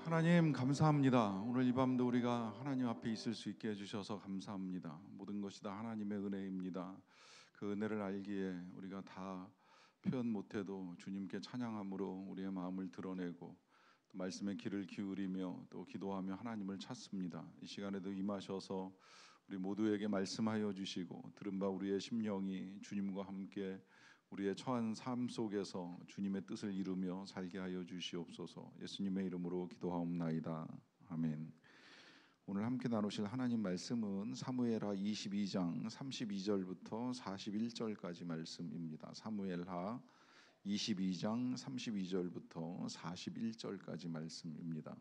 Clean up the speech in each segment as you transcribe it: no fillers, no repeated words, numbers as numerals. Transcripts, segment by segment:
하나님 감사합니다. 오늘 이 밤도 우리가 하나님 앞에 있을 수 있게 해주셔서 감사합니다. 모든 것이 다 하나님의 은혜입니다. 그 은혜를 알기에 우리가 다 표현 못해도 주님께 찬양함으로 우리의 마음을 드러내고 또 말씀의 귀를 기울이며 또 기도하며 하나님을 찾습니다. 이 시간에도 임하셔서 우리 모두에게 말씀하여 주시고 들은 바 우리의 심령이 주님과 함께 우리의 처한 삶 속에서 주님의 뜻을 이루며 살게 하여 주시옵소서. 예수님의 이름으로 기도하옵나이다. 아멘. 오늘 함께 나누실 하나님 말씀은 사무엘하 22장 32절부터 41절까지 말씀입니다. 사무엘하 22장 32절부터 41절까지 말씀입니다.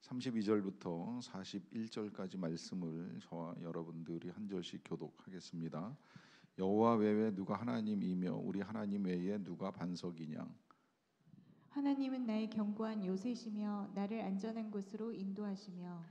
32절부터 41절까지 말씀을 저와 여러분들이 한 절씩 교독하겠습니다. 여호와 외에 누가 하나님이며 우리 하나님 외에 누가 반석이냐. 하나님은 나의 견고한 요새시며 나를 안전한 곳으로 인도하시며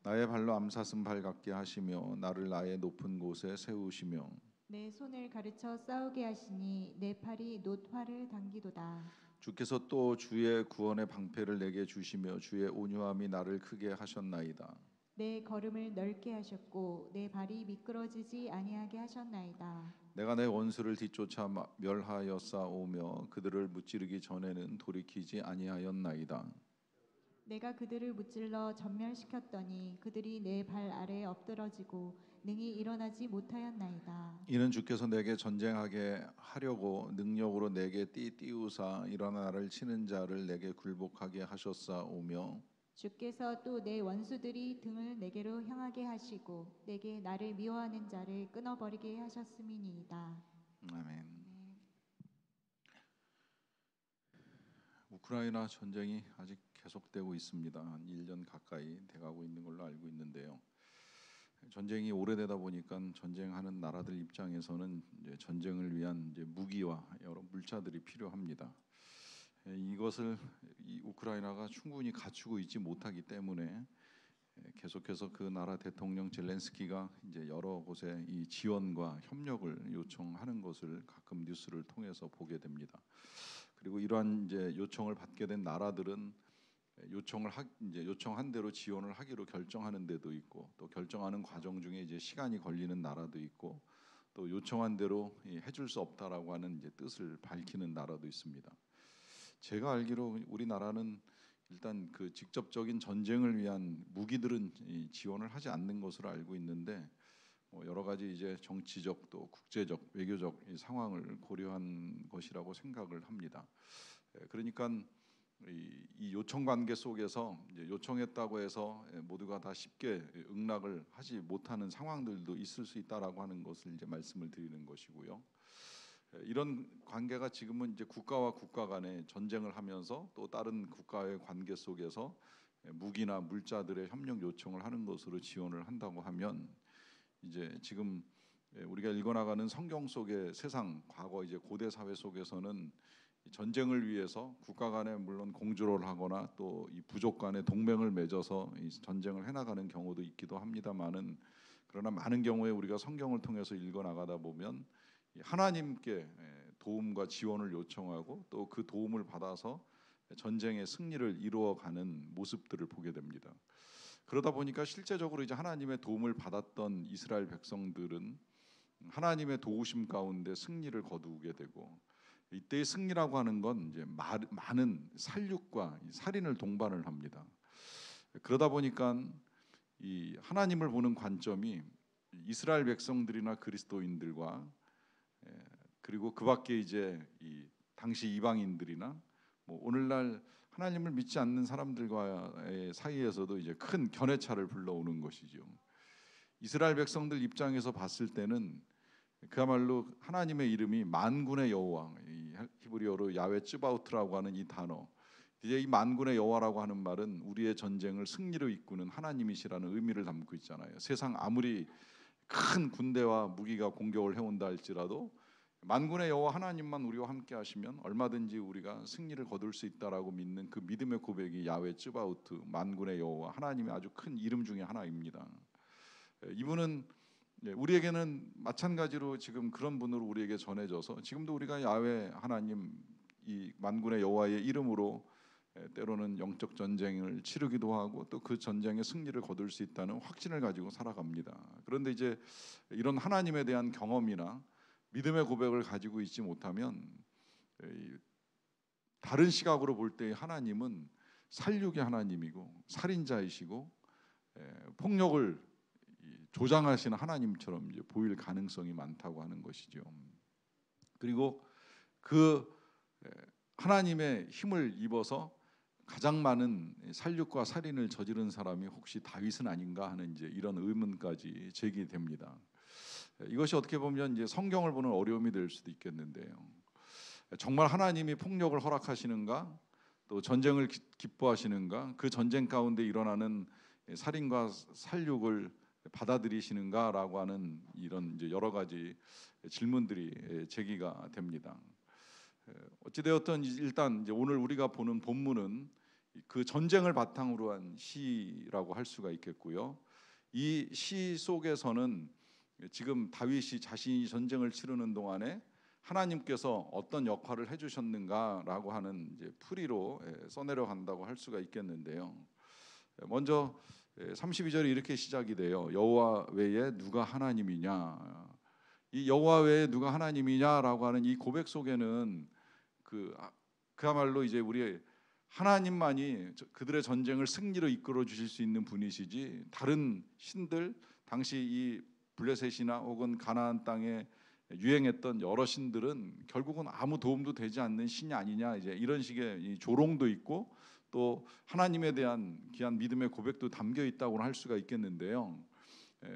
나의 발로 암사슴 발 같게 하시며 나를 나의 높은 곳에 세우시며 내 손을 가르쳐 싸우게 하시니 내 팔이 놋활을 당기도다. 주께서 또 주의 구원의 방패를 내게 주시며 주의 온유함이 나를 크게 하셨나이다. 내 걸음을 넓게 하셨고 내 발이 미끄러지지 아니하게 하셨나이다. 내가 내 원수를 뒤쫓아 멸하여 싸우며 그들을 무찌르기 전에는 돌이키지 아니하였나이다. 내가 그들을 무찔러 전멸시켰더니 그들이 내 발 아래에 엎드러지고 능히 일어나지 못하였나이다. 이는 주께서 내게 전쟁하게 하려고 능력으로 내게 띠우사 일어나 나를 치는 자를 내게 굴복하게 하셨사오며 주께서 또 내 원수들이 등을 내게로 향하게 하시고 내게 나를 미워하는 자를 끊어버리게 하셨음이니이다. 아멘. 우크라이나 전쟁이 아직 계속되고 있습니다. 한 1년 가까이 돼가고 있는 걸로 알고 있는데요. 전쟁이 오래되다 보니까 전쟁하는 나라들 입장에서는 이제 전쟁을 위한 이제 무기와 여러 물자들이 필요합니다. 이것을 이 우크라이나가 충분히 갖추고 있지 못하기 때문에 계속해서 그 나라 대통령 젤렌스키가 이제 여러 곳에 이 지원과 협력을 요청하는 것을 가끔 뉴스를 통해서 보게 됩니다. 그리고 이러한 이제 요청을 받게 된 나라들은 이제 요청한 대로 지원을 하기로 결정하는 데도 있고 또 결정하는 과정 중에 이제 시간이 걸리는 나라도 있고 또 요청한 대로 해줄 수 없다라고 하는 이제 뜻을 밝히는 나라도 있습니다. 제가 알기로 우리나라는 일단 그 직접적인 전쟁을 위한 무기들은 지원을 하지 않는 것으로 알고 있는데 여러 가지 이제 정치적 또 국제적 외교적 상황을 고려한 것이라고 생각을 합니다. 그러니까 이 요청 관계 속에서 이제 요청했다고 해서 모두가 다 쉽게 응낙을 하지 못하는 상황들도 있을 수 있다라고 하는 것을 이제 말씀을 드리는 것이고요. 이런 관계가 지금은 이제 국가와 국가 간에 전쟁을 하면서 또 다른 국가의 관계 속에서 무기나 물자들의 협력 요청을 하는 것으로 지원을 한다고 하면 이제 지금 우리가 읽어나가는 성경 속의 세상 과거 이제 고대 사회 속에서는 전쟁을 위해서 국가 간에 물론 공조를 하거나 또 이 부족 간에 동맹을 맺어서 이 전쟁을 해나가는 경우도 있기도 합니다만은 그러나 많은 경우에 우리가 성경을 통해서 읽어나가다 보면 하나님께 도움과 지원을 요청하고 또 그 도움을 받아서 전쟁의 승리를 이루어가는 모습들을 보게 됩니다. 그러다 보니까 실제적으로 이제 하나님의 도움을 받았던 이스라엘 백성들은 하나님의 도우심 가운데 승리를 거두게 되고 이때의 승리라고 하는 건 이제 많은 살육과 살인을 동반을 합니다. 그러다 보니까 이 하나님을 보는 관점이 이스라엘 백성들이나 그리스도인들과 그리고 그밖에 이제 이 당시 이방인들이나 뭐 오늘날 하나님을 믿지 않는 사람들과의 사이에서도 이제 큰 견해차를 불러오는 것이죠. 이스라엘 백성들 입장에서 봤을 때는 그야말로 하나님의 이름이 만군의 여호와, 히브리어로 야훼 쯔바우트라고 하는 이 단어, 이제 이 만군의 여호와라고 하는 말은 우리의 전쟁을 승리로 이끄는 하나님이시라는 의미를 담고 있잖아요. 세상 아무리 큰 군대와 무기가 공격을 해온다 할지라도 만군의 여호와 하나님만 우리와 함께 하시면 얼마든지 우리가 승리를 거둘 수 있다라고 믿는 그 믿음의 고백이 야훼 쯔바우트, 만군의 여호와, 하나님의 아주 큰 이름 중에 하나입니다. 이분은 우리에게는 마찬가지로 지금 그런 분으로 우리에게 전해져서 지금도 우리가 야훼 하나님 이 만군의 여호와의 이름으로 때로는 영적 전쟁을 치르기도 하고 또 그 전쟁의 승리를 거둘 수 있다는 확신을 가지고 살아갑니다. 그런데 이제 이런 하나님에 대한 경험이나 믿음의 고백을 가지고 있지 못하면 다른 시각으로 볼 때 하나님은 살육의 하나님이고 살인자이시고 폭력을 조장하시는 하나님처럼 이제 보일 가능성이 많다고 하는 것이죠. 그리고 그 하나님의 힘을 입어서 가장 많은 살육과 살인을 저지른 사람이 혹시 다윗은 아닌가 하는 이제 이런 의문까지 제기됩니다. 이것이 어떻게 보면 이제 성경을 보는 어려움이 될 수도 있겠는데요. 정말 하나님이 폭력을 허락하시는가? 또 전쟁을 기뻐하시는가? 그 전쟁 가운데 일어나는 살인과 살육을 받아들이시는가라고 하는 이런 이제 여러 가지 질문들이 제기가 됩니다. 어찌되었든 일단 이제 오늘 우리가 보는 본문은 그 전쟁을 바탕으로 한 시라고 할 수가 있겠고요. 이 시 속에서는 지금 다윗이 자신이 전쟁을 치르는 동안에 하나님께서 어떤 역할을 해주셨는가라고 하는 이제 풀이로 써내려 간다고 할 수가 있겠는데요. 먼저 32절이 이렇게 시작이 돼요. 여호와 외에 누가 하나님이냐. 이 여호와 외에 누가 하나님이냐라고 하는 이 고백 속에는 그야말로 이제 우리 하나님만이 그들의 전쟁을 승리로 이끌어 주실 수 있는 분이시지 다른 신들 당시 이 블레셋이나 혹은 가나안 땅에 유행했던 여러 신들은 결국은 아무 도움도 되지 않는 신이 아니냐 이제 이런 식의 이 조롱도 있고 또 하나님에 대한 귀한 믿음의 고백도 담겨 있다고 할 수가 있겠는데요.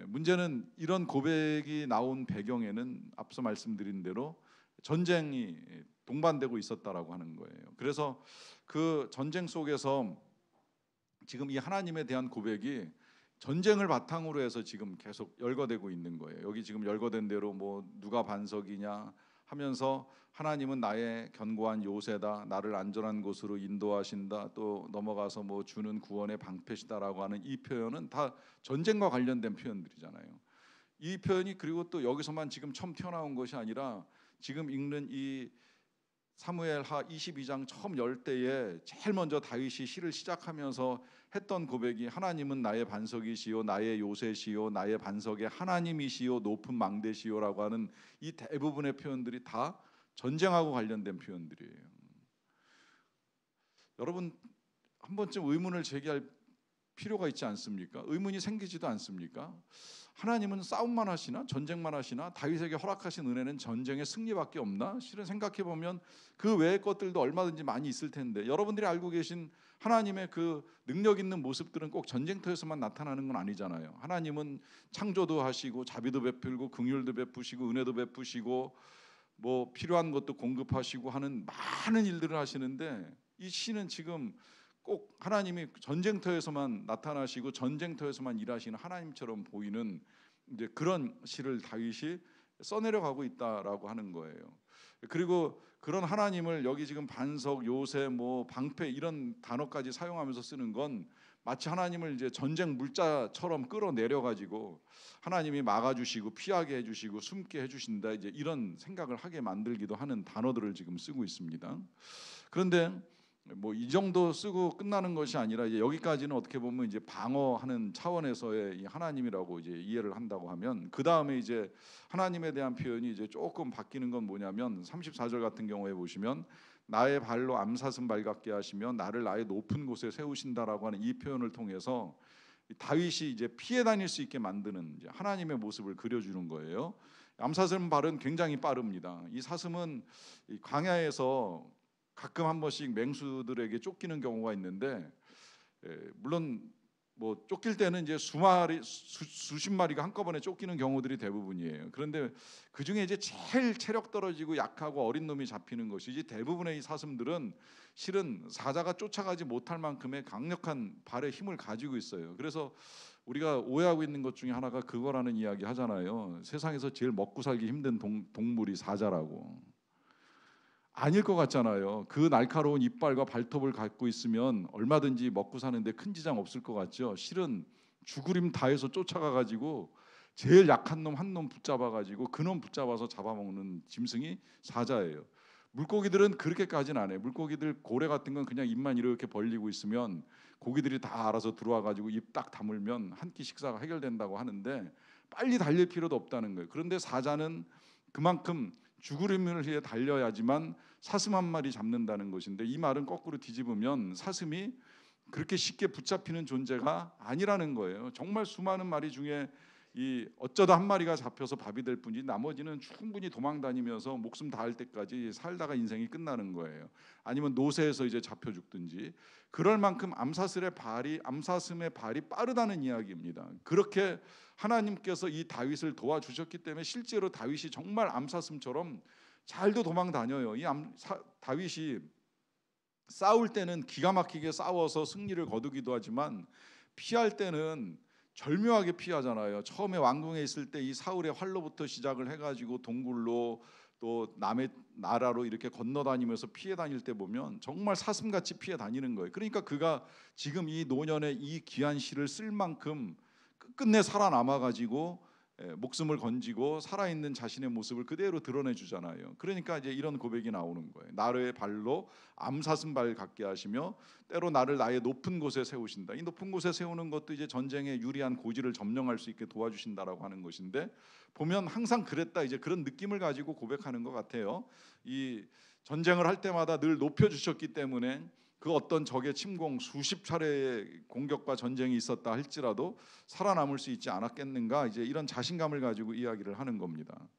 문제는 이런 고백이 나온 배경에는 앞서 말씀드린 대로 전쟁이 동반되고 있었다라고 하는 거예요. 그래서 그 전쟁 속에서 지금 이 하나님에 대한 고백이 전쟁을 바탕으로 해서 지금 계속 열거되고 있는 거예요. 여기 지금 열거된 대로 뭐 누가 반석이냐 하면서 하나님은 나의 견고한 요새다, 나를 안전한 곳으로 인도하신다, 또 넘어가서 뭐 주는 구원의 방패시다라고 하는 이 표현은 다 전쟁과 관련된 표현들이잖아요. 이 표현이 그리고 또 여기서만 지금 처음 튀어나온 것이 아니라 지금 읽는 이 사무엘하 22장 처음 열 때에 제일 먼저 다윗이 시를 시작하면서 했던 고백이 하나님은 나의 반석이시요 나의 요새시요 나의 반석의 하나님이시요 높은 망대시요라고 하는 이 대부분의 표현들이 다 전쟁하고 관련된 표현들이에요. 여러분 한 번쯤 의문을 제기할 필요가 있지 않습니까? 의문이 생기지도 않습니까? 하나님은 싸움만 하시나 전쟁만 하시나 다윗에게 허락하신 은혜는 전쟁의 승리밖에 없나? 실은 생각해 보면 그 외의 것들도 얼마든지 많이 있을 텐데 여러분들이 알고 계신 하나님의 그 능력 있는 모습들은 꼭 전쟁터에서만 나타나는 건 아니잖아요. 하나님은 창조도 하시고 자비도 베풀고 긍휼도 베푸시고 은혜도 베푸시고 뭐 필요한 것도 공급하시고 하는 많은 일들을 하시는데 이 시는 지금 꼭 하나님이 전쟁터에서만 나타나시고 전쟁터에서만 일하시는 하나님처럼 보이는 이제 그런 시를 다윗이 써내려가고 있다라고 하는 거예요. 그리고 그런 하나님을 여기 지금 반석, 요새, 뭐 방패 이런 단어까지 사용하면서 쓰는 건 마치 하나님을 이제 전쟁 물자처럼 끌어내려 가지고 하나님이 막아주시고 피하게 해주시고 숨게 해주신다 이제 이런 생각을 하게 만들기도 하는 단어들을 지금 쓰고 있습니다. 그런데 뭐 이 정도 쓰고 끝나는 것이 아니라 이제 여기까지는 어떻게 보면 이제 방어하는 차원에서의 이 하나님이라고 이제 이해를 한다고 하면 그 다음에 이제 하나님에 대한 표현이 이제 조금 바뀌는 건 뭐냐면 34절 같은 경우에 보시면 나의 발로 암사슴 발같게 하시며 나를 나의 높은 곳에 세우신다라고 하는 이 표현을 통해서 다윗이 이제 피해 다닐 수 있게 만드는 이제 하나님의 모습을 그려주는 거예요. 암사슴 발은 굉장히 빠릅니다. 이 사슴은 이 광야에서 가끔 한 번씩 맹수들에게 쫓기는 경우가 있는데 물론 뭐 쫓길 때는 이제 수십 마리가 한꺼번에 쫓기는 경우들이 대부분이에요. 그런데 그 중에 이제 제일 체력 떨어지고 약하고 어린 놈이 잡히는 것이지 대부분의 이 사슴들은 실은 사자가 쫓아가지 못할 만큼의 강력한 발의 힘을 가지고 있어요. 그래서 우리가 오해하고 있는 것 중에 하나가 그거라는 이야기 하잖아요. 세상에서 제일 먹고 살기 힘든 동물이 사자라고. 아닐 것 같잖아요. 그 날카로운 이빨과 발톱을 갖고 있으면 얼마든지 먹고 사는데 큰 지장 없을 것 같죠. 실은 죽으림 다해서 쫓아가 가지고 제일 약한 놈 한 놈 붙잡아 가지고 그 놈 붙잡아서 잡아먹는 짐승이 사자예요. 물고기들은 그렇게까지는 안 해요. 물고기들 고래 같은 건 그냥 입만 이렇게 벌리고 있으면 고기들이 다 알아서 들어와 가지고 입 딱 다물면 한 끼 식사가 해결된다고 하는데 빨리 달릴 필요도 없다는 거예요. 그런데 사자는 그만큼 죽으림을 위해 달려야지만 사슴 한 마리 잡는다는 것인데, 이 말은 거꾸로 뒤집으면 사슴이 그렇게 쉽게 붙잡히는 존재가 아니라는 거예요. 정말 수많은 마리 중에 이 어쩌다 한 마리가 잡혀서 밥이 될 뿐이지 나머지는 충분히 도망 다니면서 목숨 다할 때까지 살다가 인생이 끝나는 거예요. 아니면 노새에서 이제 잡혀 죽든지. 그럴 만큼 암사슴의 발이 빠르다는 이야기입니다. 그렇게 하나님께서 이 다윗을 도와주셨기 때문에 실제로 다윗이 정말 암사슴처럼 잘도 도망 다녀요. 다윗이 싸울 때는 기가 막히게 싸워서 승리를 거두기도 하지만 피할 때는 절묘하게 피하잖아요. 처음에 왕궁에 있을 때 이 사울의 활로부터 시작을 해가지고 동굴로 또 남의 나라로 이렇게 건너다니면서 피해 다닐 때 보면 정말 사슴같이 피해 다니는 거예요. 그러니까 그가 지금 이 노년에 이 귀한 시를 쓸 만큼 끝끝내 살아남아가지고 목숨을 건지고 살아있는 자신의 모습을 그대로 드러내 주잖아요. 그러니까 이제 이런 고백이 나오는 거예요. 나의 발로 암사슴 발 같게 하시며 때로 나를 나의 높은 곳에 세우신다. 이 높은 곳에 세우는 것도 이제 전쟁에 유리한 고지를 점령할 수 있게 도와주신다라고 하는 것인데, 보면 항상 그랬다, 이제 그런 느낌을 가지고 고백하는 것 같아요. 이 전쟁을 할 때마다 늘 높여 주셨기 때문에 그 어떤 적의 침공 수십 차례의 공격과 전쟁이 있었다 할지라도 살아남을 수 있지 않았겠는가, 이제 이런 자신감을 가지고 이야기를 하는 겁니다.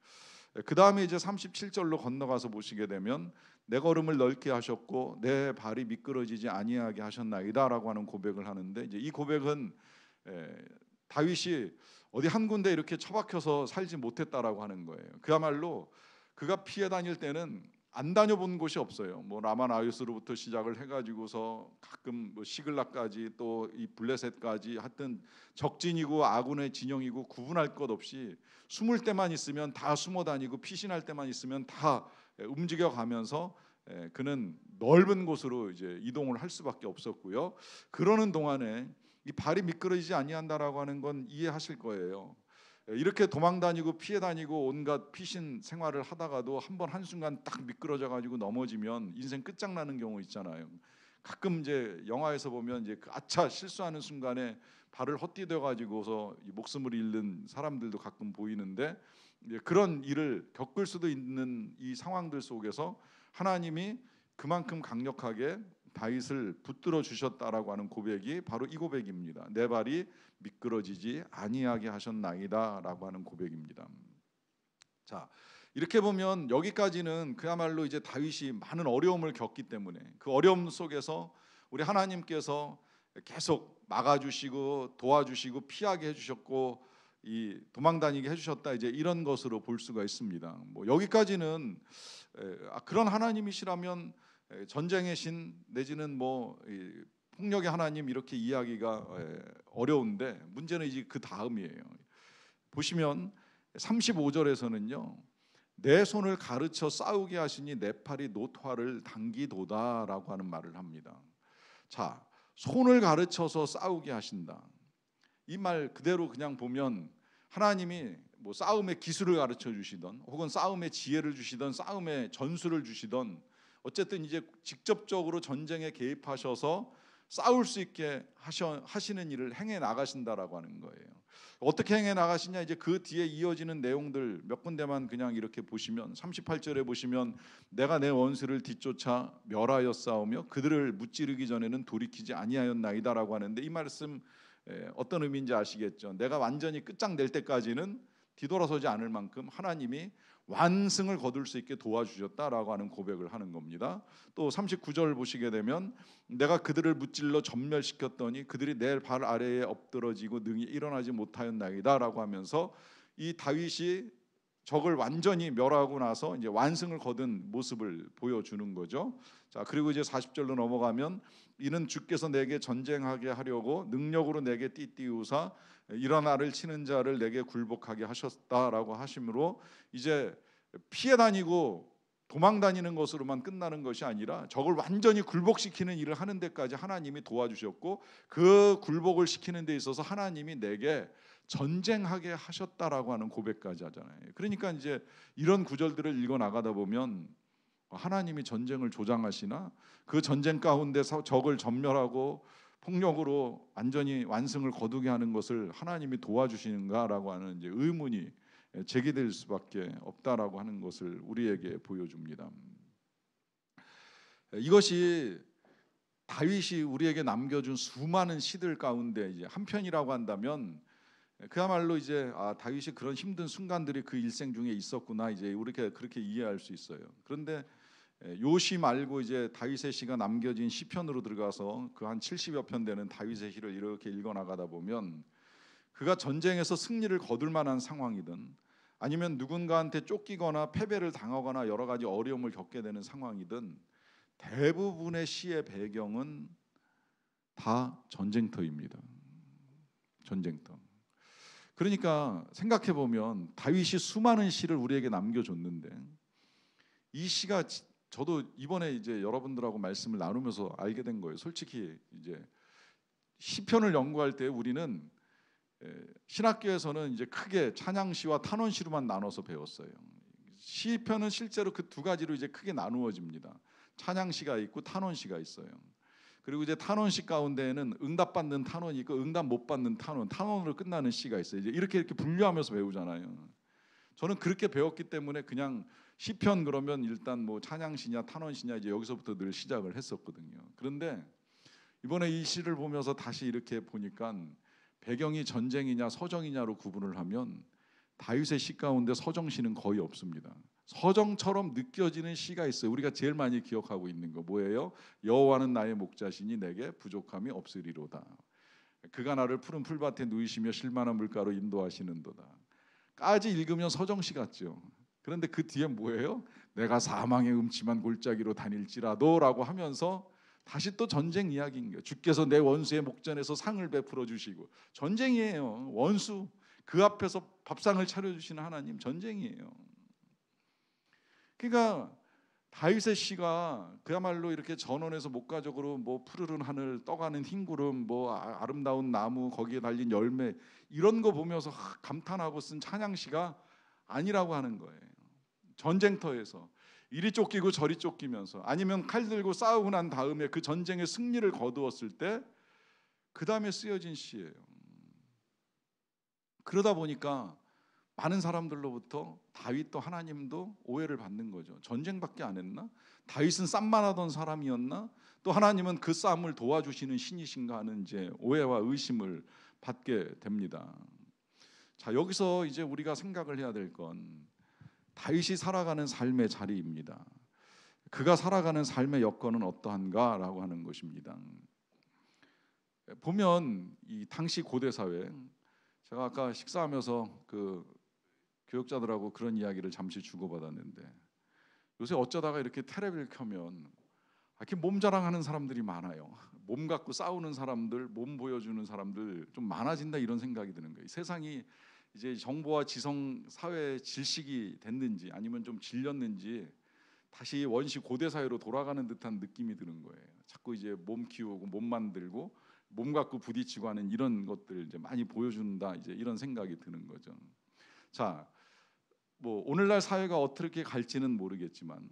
그 다음에 이제 37절로 건너가서 보시게 되면 내 걸음을 넓게 하셨고 내 발이 미끄러지지 아니하게 하셨나이다라고 하는 고백을 하는데, 이제 이 고백은 다윗이 어디 한 군데 이렇게 처박혀서 살지 못했다라고 하는 거예요. 그야말로 그가 피해 다닐 때는 안 다녀본 곳이 없어요. 뭐 라마나요스로부터 시작을 해가지고서 가끔 뭐 시글락까지 또 이 블레셋까지, 하여튼 적진이고 아군의 진영이고 구분할 것 없이 숨을 때만 있으면 다 숨어 다니고 피신할 때만 있으면 다 움직여 가면서 그는 넓은 곳으로 이제 이동을 할 수밖에 없었고요. 그러는 동안에 이 발이 미끄러지지 아니한다라고 하는 건 이해하실 거예요. 이렇게 도망 다니고 피해 다니고 온갖 피신 생활을 하다가도 한번 한순간 딱 미끄러져 가지고 넘어지면 인생 끝장나는 경우 있잖아요. 가끔 이제 영화에서 보면 이제 그 아차 실수하는 순간에 발을 헛디뎌 가지고서 목숨을 잃는 사람들도 가끔 보이는데, 그런 일을 겪을 수도 있는 이 상황들 속에서 하나님이 그만큼 강력하게 다윗을 붙들어 주셨다라고 하는 고백이 바로 이 고백입니다. 내 발이 미끄러지지 아니하게 하셨나이다라고 하는 고백입니다. 자, 이렇게 보면 여기까지는 그야말로 이제 다윗이 많은 어려움을 겪기 때문에 그 어려움 속에서 우리 하나님께서 계속 막아주시고 도와주시고 피하게 해주셨고 이 도망다니게 해주셨다, 이제 이런 것으로 볼 수가 있습니다. 뭐 여기까지는 그런 하나님이시라면 전쟁의 신 내지는 뭐 폭력의 하나님 이렇게 이야기가 어려운데, 문제는 이제 그 다음이에요. 보시면 35절에서는요 내 손을 가르쳐 싸우게 하시니 내 팔이 노화를 당기도다라고 하는 말을 합니다. 자, 손을 가르쳐서 싸우게 하신다, 이 말 그대로 그냥 보면 하나님이 뭐 싸움의 기술을 가르쳐 주시던 혹은 싸움의 지혜를 주시던 싸움의 전술을 주시던 어쨌든 이제 직접적으로 전쟁에 개입하셔서 싸울 수 있게 하시는 일을 행해 나가신다라고 하는 거예요. 어떻게 행해 나가시냐, 이제 그 뒤에 이어지는 내용들 몇 군데만 그냥 이렇게 보시면 38절에 보시면 내가 내 원수를 뒤쫓아 멸하였사오며 그들을 무찌르기 전에는 돌이키지 아니하였나이다라고 하는데, 이 말씀 어떤 의미인지 아시겠죠? 내가 완전히 끝장낼 때까지는 뒤돌아서지 않을 만큼 하나님이 완승을 거둘 수 있게 도와주셨다라고 하는 고백을 하는 겁니다. 또 39절 보시게 되면 내가 그들을 무찔러 전멸시켰더니 그들이 내 발 아래에 엎드러지고 능히 일어나지 못하였나이다라고 하면서 이 다윗이 적을 완전히 멸하고 나서 이제 완승을 거둔 모습을 보여주는 거죠. 자, 그리고 이제 40절로 넘어가면 이는 주께서 내게 전쟁하게 하려고 능력으로 내게 띠띠우사 일어나를 치는 자를 내게 굴복하게 하셨다라고 하심으로, 이제 피해 다니고 도망 다니는 것으로만 끝나는 것이 아니라 적을 완전히 굴복시키는 일을 하는 데까지 하나님이 도와주셨고, 그 굴복을 시키는 데 있어서 하나님이 내게 전쟁하게 하셨다라고 하는 고백까지 하잖아요. 그러니까 이제 이런 구절들을 읽어 나가다 보면 하나님이 전쟁을 조장하시나? 그 전쟁 가운데 적을 전멸하고 폭력으로 완전히 완승을 거두게 하는 것을 하나님이 도와주시는가라고 하는 이제 의문이 제기될 수밖에 없다라고 하는 것을 우리에게 보여줍니다. 이것이 다윗이 우리에게 남겨준 수많은 시들 가운데 이제 한 편이라고 한다면 그야말로 이제 다윗이 그런 힘든 순간들이 그 일생 중에 있었구나 이제 우리가 그렇게 이해할 수 있어요. 그런데 요시 말고 이제 다윗의 시가 남겨진 시편으로 들어가서 그 한 70여 편 되는 다윗의 시를 이렇게 읽어 나가다 보면 그가 전쟁에서 승리를 거둘 만한 상황이든 아니면 누군가한테 쫓기거나 패배를 당하거나 여러 가지 어려움을 겪게 되는 상황이든 대부분의 시의 배경은 다 전쟁터입니다. 전쟁터. 그러니까 생각해 보면 다윗이 수많은 시를 우리에게 남겨줬는데 이 시가 저도 이번에 이제 여러분들하고 말씀을 나누면서 알게 된 거예요. 솔직히 이제 시편을 연구할 때 우리는 신학교에서는 이제 크게 찬양시와 탄원시로만 나눠서 배웠어요. 시편은 실제로 그 두 가지로 이제 크게 나누어집니다. 찬양시가 있고 탄원시가 있어요. 그리고 이제 탄원시 가운데에는 응답받는 탄원이 있고 응답 못 받는 탄원으로 끝나는 시가 있어요. 이제 이렇게 분류하면서 배우잖아요. 저는 그렇게 배웠기 때문에 그냥 시편 그러면 일단 뭐 찬양시냐 탄원시냐 이제 여기서부터 늘 시작을 했었거든요. 그런데 이번에 이 시를 보면서 다시 이렇게 보니까 배경이 전쟁이냐 서정이냐로 구분을 하면 다윗의 시 가운데 서정시는 거의 없습니다. 서정처럼 느껴지는 시가 있어요. 우리가 제일 많이 기억하고 있는 거 뭐예요? 여호와는 나의 목자시니 내게 부족함이 없으리로다. 그가 나를 푸른 풀밭에 누이시며 실만한 물가로 인도하시는도다. 까지 읽으면 서정시 같죠. 그런데 그 뒤에 뭐예요? 내가 사망의 음침한 골짜기로 다닐지라도라고 하면서 다시 또 전쟁 이야기인 거예요. 주께서 내 원수의 목전에서 상을 베풀어 주시고 전쟁이에요. 원수 그 앞에서 밥상을 차려주시는 하나님 전쟁이에요. 그러니까 다윗의 시가 그야말로 이렇게 전원에서 목가적으로 뭐 푸르른 하늘 떠가는 흰 구름 뭐 아름다운 나무 거기에 달린 열매 이런 거 보면서 감탄하고 쓴 찬양시가 아니라고 하는 거예요. 전쟁터에서 이리 쫓기고 저리 쫓기면서 아니면 칼 들고 싸우고 난 다음에 그 전쟁의 승리를 거두었을 때 그 다음에 쓰여진 시예요. 그러다 보니까 많은 사람들로부터 다윗도 하나님도 오해를 받는 거죠. 전쟁밖에 안 했나? 다윗은 쌈만 사람이었나? 또 하나님은 그 쌈을 도와주시는 신이신가 하는 이제 오해와 의심을 받게 됩니다. 자, 여기서 이제 우리가 생각을 해야 될 건 다윗이 살아가는 삶의 자리입니다. 그가 살아가는 삶의 여건은 어떠한가라고 하는 것입니다. 보면 이 당시 고대 사회, 제가 아까 식사하면서 그 교육자들하고 그런 이야기를 잠시 주고받았는데 요새 어쩌다가 이렇게 텔레비를 켜면 이렇게 몸 자랑하는 사람들이 많아요. 몸 갖고 싸우는 사람들, 몸 보여주는 사람들 좀 많아진다 이런 생각이 드는 거예요. 세상이 이제 정보와 지성 사회의 질식이 됐는지 아니면 좀 질렸는지 다시 원시 고대 사회로 돌아가는 듯한 느낌이 드는 거예요. 자꾸 이제 몸 키우고 몸 만들고 몸 갖고 부딪히고 하는 이런 것들을 이제 많이 보여준다 이제 이런 생각이 드는 거죠. 자, 뭐 오늘날 사회가 어떻게 갈지는 모르겠지만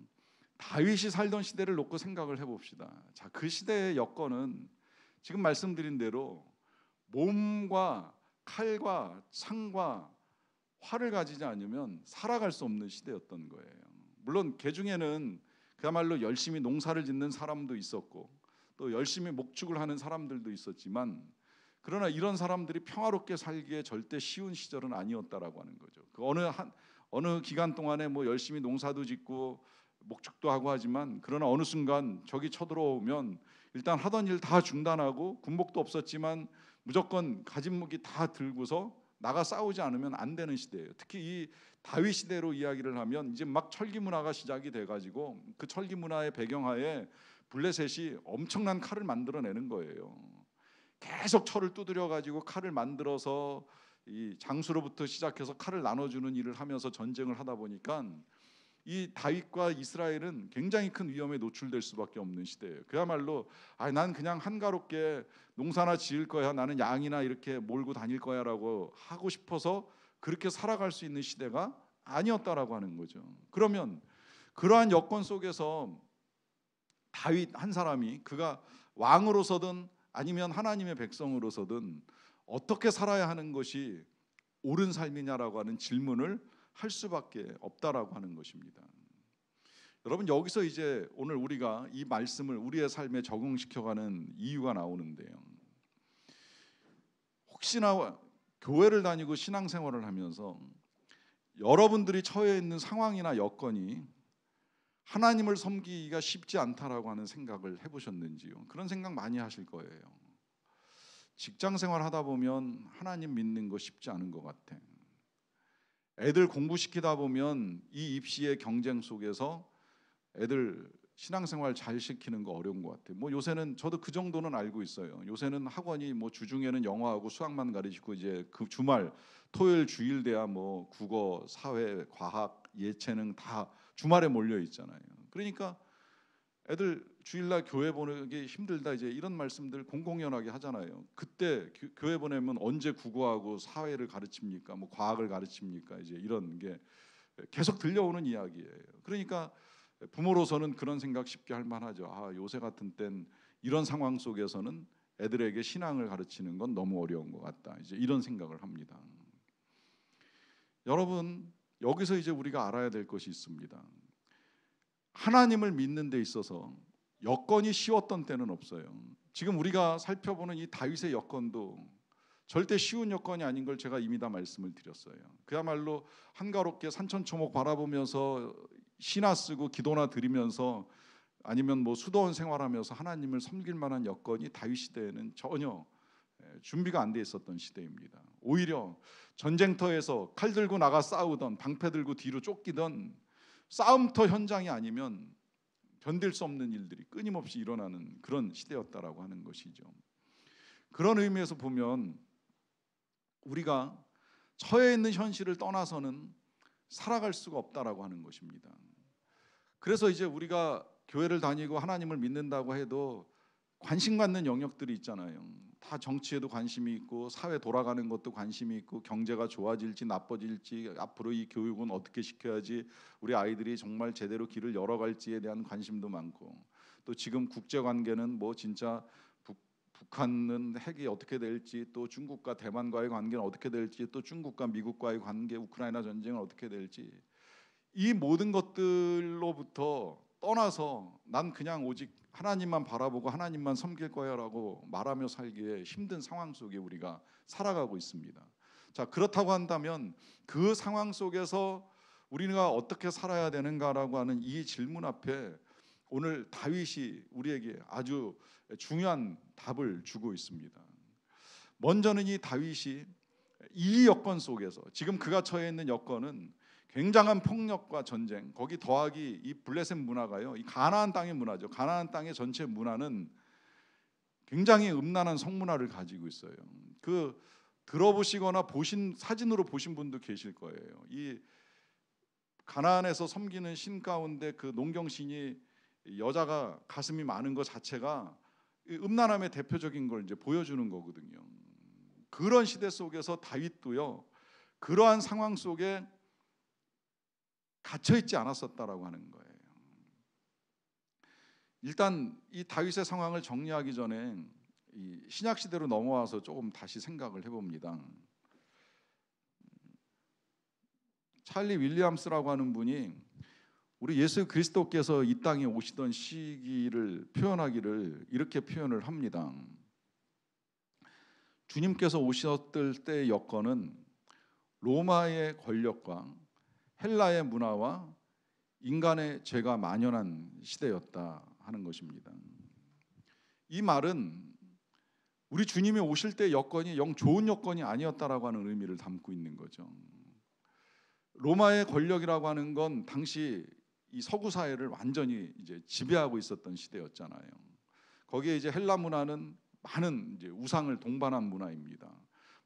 다윗이 살던 시대를 놓고 생각을 해봅시다. 자, 그 시대의 여건은 지금 말씀드린 대로 몸과 칼과 창과 활을 가지지 않으면 살아갈 수 없는 시대였던 거예요. 물론 그 중에는 그야말로 열심히 농사를 짓는 사람도 있었고 또 열심히 목축을 하는 사람들도 있었지만 그러나 이런 사람들이 평화롭게 살기에 절대 쉬운 시절은 아니었다라고 하는 거죠. 그 어느 기간 동안에 뭐 열심히 농사도 짓고 목축도 하고 하지만 그러나 어느 순간 적이 쳐들어오면 일단 하던 일 다 중단하고 군복도 없었지만 무조건 가진 무기 다 들고서 나가 싸우지 않으면 안 되는 시대예요. 특히 이 다윗 시대로 이야기를 하면 이제 막 철기 문화가 시작이 돼가지고 그 철기 문화의 배경하에 블레셋이 엄청난 칼을 만들어내는 거예요. 계속 철을 두드려 가지고 칼을 만들어서 이 장수로부터 시작해서 칼을 나눠주는 일을 하면서 전쟁을 하다 보니까 이 다윗과 이스라엘은 굉장히 큰 위험에 노출될 수밖에 없는 시대예요. 그야말로 난 그냥 한가롭게 농사나 지을 거야, 나는 양이나 이렇게 몰고 다닐 거야라고 하고 싶어서 그렇게 살아갈 수 있는 시대가 아니었다라고 하는 거죠. 그러면 그러한 여건 속에서 다윗 한 사람이 그가 왕으로서든 아니면 하나님의 백성으로서든 어떻게 살아야 하는 것이 옳은 삶이냐라고 하는 질문을 할 수밖에 없다라고 하는 것입니다. 여러분, 여기서 이제 오늘 우리가 이 말씀을 우리의 삶에 적용시켜가는 이유가 나오는데요. 혹시나 교회를 다니고 신앙생활을 하면서 여러분들이 처해 있는 상황이나 여건이 하나님을 섬기기가 쉽지 않다라고 하는 생각을 해보셨는지요? 그런 생각 많이 하실 거예요. 직장생활 하다 보면 하나님 믿는 거 쉽지 않은 것 같아. 애들 공부시키다 보면 이 입시의 경쟁 속에서 애들 신앙생활 잘 시키는 거 어려운 것 같아요. 뭐 요새는 저도 그 정도는 알고 있어요. 요새는 학원이 뭐 주중에는 영어하고 수학만 가르치고 이제 그 주말 토요일 주일 돼야 뭐 국어, 사회, 과학, 예체능 다 주말에 몰려 있잖아요. 그러니까 애들 주일날 교회 보내기 힘들다 이제 이런 말씀들 공공연하게 하잖아요. 그때 교회 보내면 언제 국어하고 사회를 가르칩니까? 뭐 과학을 가르칩니까? 이제 이런 게 계속 들려오는 이야기예요. 그러니까 부모로서는 그런 생각 쉽게 할 만하죠. 아, 요새 같은 땐 이런 상황 속에서는 애들에게 신앙을 가르치는 건 너무 어려운 것 같다. 이제 이런 생각을 합니다. 여러분, 여기서 이제 우리가 알아야 될 것이 있습니다. 하나님을 믿는 데 있어서 여건이 쉬웠던 때는 없어요. 지금 우리가 살펴보는 이 다윗의 여건도 절대 쉬운 여건이 아닌 걸 제가 이미 다 말씀을 드렸어요. 그야말로 한가롭게 산천초목 바라보면서 시나 쓰고 기도나 드리면서 아니면 뭐 수도원 생활하면서 하나님을 섬길 만한 여건이 다윗 시대에는 전혀 준비가 안 돼 있었던 시대입니다. 오히려 전쟁터에서 칼 들고 나가 싸우던 방패 들고 뒤로 쫓기던 싸움터 현장이 아니면 견딜 수 없는 일들이 끊임없이 일어나는 그런 시대였다라고 하는 것이죠. 그런 의미에서 보면 우리가 처해 있는 현실을 떠나서는 살아갈 수가 없다라고 하는 것입니다. 그래서 이제 우리가 교회를 다니고 하나님을 믿는다고 해도 관심 갖는 영역들이 있잖아요. 다 정치에도 관심이 있고 사회 돌아가는 것도 관심이 있고 경제가 좋아질지 나빠질지 앞으로 이 교육은 어떻게 시켜야지 우리 아이들이 정말 제대로 길을 열어갈지에 대한 관심도 많고 또 지금 국제관계는 뭐 진짜 북한은 핵이 어떻게 될지 또 중국과 대만과의 관계는 어떻게 될지 또 중국과 미국과의 관계 우크라이나 전쟁은 어떻게 될지 이 모든 것들로부터 떠나서 난 그냥 오직 하나님만 바라보고 하나님만 섬길 거야라고 말하며 살기에 힘든 상황 속에 우리가 살아가고 있습니다. 자, 그렇다고 한다면 그 상황 속에서 우리가 어떻게 살아야 되는가라고 하는 이 질문 앞에 오늘 다윗이 우리에게 아주 중요한 답을 주고 있습니다. 먼저는 이 다윗이 이 여건 속에서 지금 그가 처해 있는 여건은 굉장한 폭력과 전쟁, 거기 더하기 이 블레셋 문화가요, 이 가나안 땅의 문화죠. 가나안 땅의 전체 문화는 굉장히 음란한 성문화를 가지고 있어요. 그 들어보시거나 보신 사진으로 보신 분도 계실 거예요. 이 가나안에서 섬기는 신 가운데 그 농경신이 여자가 가슴이 많은 것 자체가 음란함의 대표적인 걸 이제 보여주는 거거든요. 그런 시대 속에서 다윗도요, 그러한 상황 속에 갇혀 있지 않았었다라고 하는 거예요. 일단 이 다윗의 상황을 정리하기 전에 이 신약 시대로 넘어와서 조금 다시 생각을 해봅니다. 찰리 윌리엄스라고 하는 분이 우리 예수 그리스도께서 이 땅에 오시던 시기를 표현하기를 이렇게 표현을 합니다. 주님께서 오셨을 때의 여건은 로마의 권력과 헬라의 문화와 인간의 죄가 만연한 시대였다 하는 것입니다. 이 말은 우리 주님이 오실 때 여건이 영 좋은 여건이 아니었다라고 하는 의미를 담고 있는 거죠. 로마의 권력이라고 하는 건 당시 이 서구 사회를 완전히 이제 지배하고 있었던 시대였잖아요. 거기에 이제 헬라 문화는 많은 이제 우상을 동반한 문화입니다.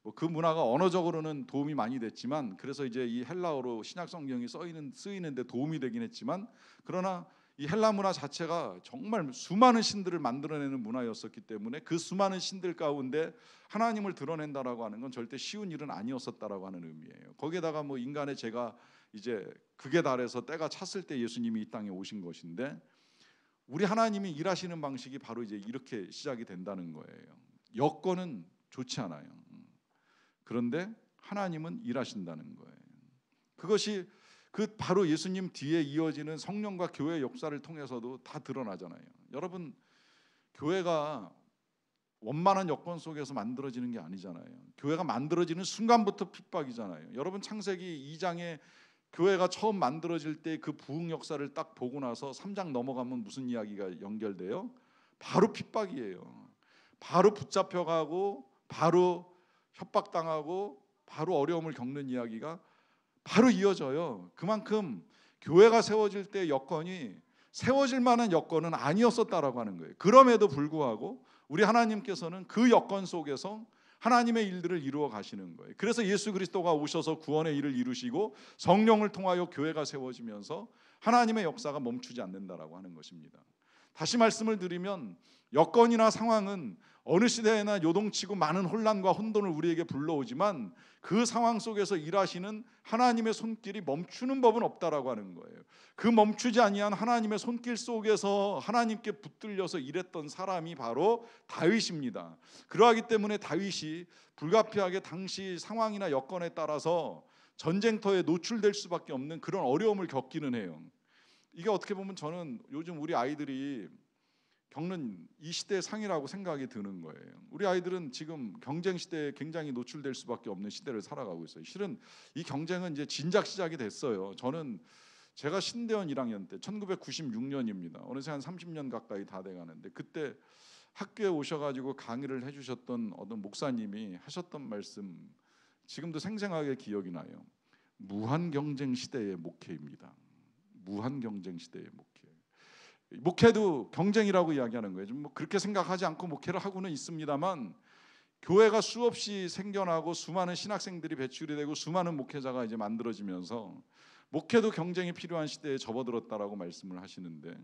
뭐 그 문화가 언어적으로는 도움이 많이 됐지만 그래서 이제 이 헬라어로 신약 성경이 쓰이는데 도움이 되긴 했지만 그러나 이 헬라 문화 자체가 정말 수많은 신들을 만들어내는 문화였었기 때문에 그 수많은 신들 가운데 하나님을 드러낸다라고 하는 건 절대 쉬운 일은 아니었었다라고 하는 의미예요. 거기에다가 뭐 인간의 죄가 이제 극에 달해서 때가 찼을 때 예수님이 이 땅에 오신 것인데, 우리 하나님이 일하시는 방식이 바로 이제 이렇게 시작이 된다는 거예요. 여건은 좋지 않아요. 그런데 하나님은 일하신다는 거예요. 그것이 바로 예수님 뒤에 이어지는 성령과 교회 역사를 통해서도 다 드러나잖아요. 여러분, 교회가 원만한 여건 속에서 만들어지는 게 아니잖아요. 교회가 만들어지는 순간부터 핍박이잖아요. 여러분, 창세기 2장에 교회가 처음 만들어질 때 그 부흥 역사를 딱 보고 나서 3장 넘어가면 무슨 이야기가 연결돼요? 바로 핍박이에요. 바로 붙잡혀가고, 바로 협박당하고, 바로 어려움을 겪는 이야기가 바로 이어져요. 그만큼 교회가 세워질 때 여건이 세워질 만한 여건은 아니었었다라고 하는 거예요. 그럼에도 불구하고 우리 하나님께서는 그 여건 속에서 하나님의 일들을 이루어 가시는 거예요. 그래서 예수 그리스도가 오셔서 구원의 일을 이루시고 성령을 통하여 교회가 세워지면서 하나님의 역사가 멈추지 않는다라고 하는 것입니다. 다시 말씀을 드리면 여건이나 상황은 어느 시대에나 요동치고 많은 혼란과 혼돈을 우리에게 불러오지만 그 상황 속에서 일하시는 하나님의 손길이 멈추는 법은 없다라고 하는 거예요. 그 멈추지 아니한 하나님의 손길 속에서 하나님께 붙들려서 일했던 사람이 바로 다윗입니다. 그러하기 때문에 다윗이 불가피하게 당시 상황이나 여건에 따라서 전쟁터에 노출될 수밖에 없는 그런 어려움을 겪기는 해요. 이게 어떻게 보면 저는 요즘 우리 아이들이 겪는 이 시대의 상이라고 생각이 드는 거예요. 우리 아이들은 지금 경쟁 시대에 굉장히 노출될 수밖에 없는 시대를 살아가고 있어요. 실은 이 경쟁은 이제 진작 시작이 됐어요. 제가 신대원 1학년 때 1996년입니다. 어느새 한 30년 가까이 다 돼가는데, 그때 학교에 오셔가지고 강의를 해주셨던 어떤 목사님이 하셨던 말씀 지금도 생생하게 기억이 나요. 무한 경쟁 시대의 목회입니다. 무한 경쟁 시대의 목회. 목회도 경쟁이라고 이야기하는 거예요. 뭐 그렇게 생각하지 않고 목회를 하고는 있습니다만, 교회가 수없이 생겨나고 수많은 신학생들이 배출이 되고 수많은 목회자가 이제 만들어지면서 목회도 경쟁이 필요한 시대에 접어들었다라고 말씀을 하시는데,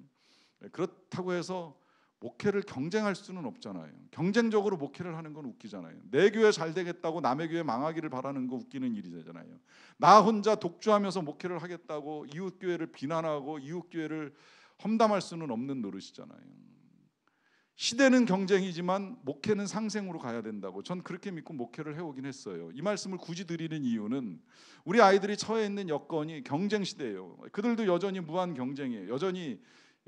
그렇다고 해서 목회를 경쟁할 수는 없잖아요. 경쟁적으로 목회를 하는 건 웃기잖아요. 내 교회 잘 되겠다고 남의 교회 망하기를 바라는 거 웃기는 일이잖아요. 나 혼자 독주하면서 목회를 하겠다고 이웃 교회를 비난하고 이웃 교회를 험담할 수는 없는 노릇이잖아요. 시대는 경쟁이지만 목회는 상생으로 가야 된다고 전 그렇게 믿고 목회를 해오긴 했어요. 이 말씀을 굳이 드리는 이유는 우리 아이들이 처해 있는 여건이 경쟁 시대예요. 그들도 여전히 무한 경쟁이에요. 여전히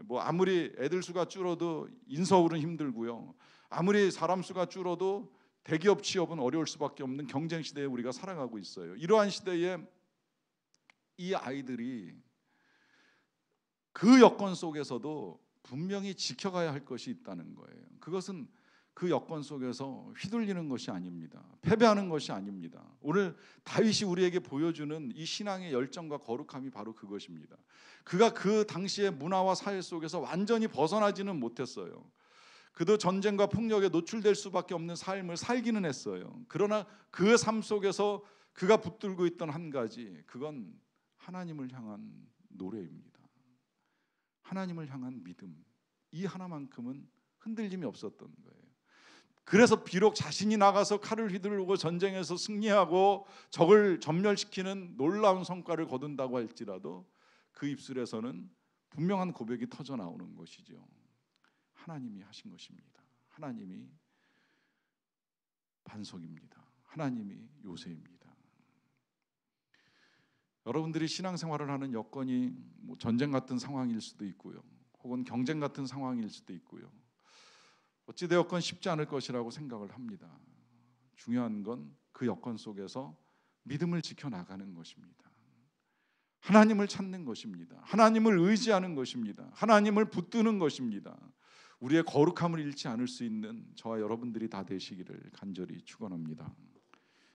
뭐 아무리 애들 수가 줄어도 인서울은 힘들고요. 아무리 사람 수가 줄어도 대기업 취업은 어려울 수밖에 없는 경쟁 시대에 우리가 살아가고 있어요. 이러한 시대에 이 아이들이 그 여건 속에서도 분명히 지켜가야 할 것이 있다는 거예요. 그것은 그 여건 속에서 휘둘리는 것이 아닙니다. 패배하는 것이 아닙니다. 오늘 다윗이 우리에게 보여주는 이 신앙의 열정과 거룩함이 바로 그것입니다. 그가 그 당시의 문화와 사회 속에서 완전히 벗어나지는 못했어요. 그도 전쟁과 폭력에 노출될 수밖에 없는 삶을 살기는 했어요. 그러나 그 삶 속에서 그가 붙들고 있던 한 가지, 그건 하나님을 향한 노래입니다. 하나님을 향한 믿음, 이 하나만큼은 흔들림이 없었던 거예요. 그래서 비록 자신이 나가서 칼을 휘두르고 전쟁에서 승리하고 적을 전멸시키는 놀라운 성과를 거둔다고 할지라도 그 입술에서는 분명한 고백이 터져 나오는 것이죠. 하나님이 하신 것입니다. 하나님이 반석입니다. 하나님이 요새입니다. 여러분들이 신앙생활을 하는 여건이 뭐 전쟁 같은 상황일 수도 있고요, 혹은 경쟁 같은 상황일 수도 있고요. 어찌되었건 쉽지 않을 것이라고 생각을 합니다. 중요한 건 그 여건 속에서 믿음을 지켜나가는 것입니다. 하나님을 찾는 것입니다. 하나님을 의지하는 것입니다. 하나님을 붙드는 것입니다. 우리의 거룩함을 잃지 않을 수 있는 저와 여러분들이 다 되시기를 간절히 축원합니다.